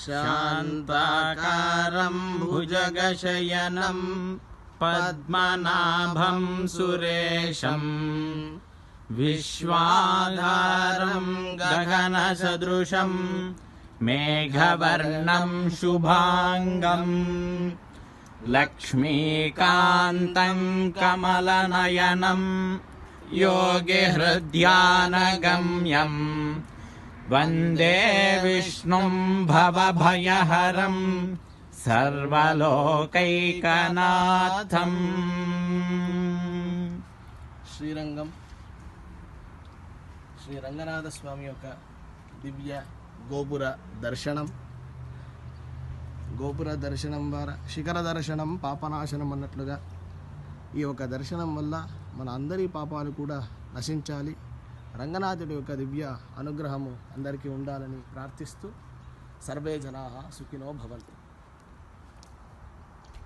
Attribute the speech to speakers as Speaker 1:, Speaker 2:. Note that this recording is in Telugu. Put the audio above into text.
Speaker 1: శాంతాకారం భుజగశయనం పద్మనాభం సురేశం విశ్వాధారం గగనసదృశం మేఘవర్ణం శుభాంగం లక్ష్మీకాంతం కమలనయనం యోగిహృద్యానగమ్యం వందే విష్ణుం భవభయహరం సర్వలోకైకనాథం.
Speaker 2: శ్రీరంగం శ్రీ రంగనాథ స్వామి యొక్క దివ్య గోపుర దర్శనం ద్వారా శిఖర దర్శనం పాపనాశనం అన్నట్లుగా ఈ యొక్క దర్శనం వల్ల మన అందరి పాపాలు కూడా నశించాలి, రంగనాథుడి యొక్క దివ్య అనుగ్రహము అందరికీ ఉండాలని ప్రార్థిస్తూ సర్వే జనాః సుఖినో భవంతు.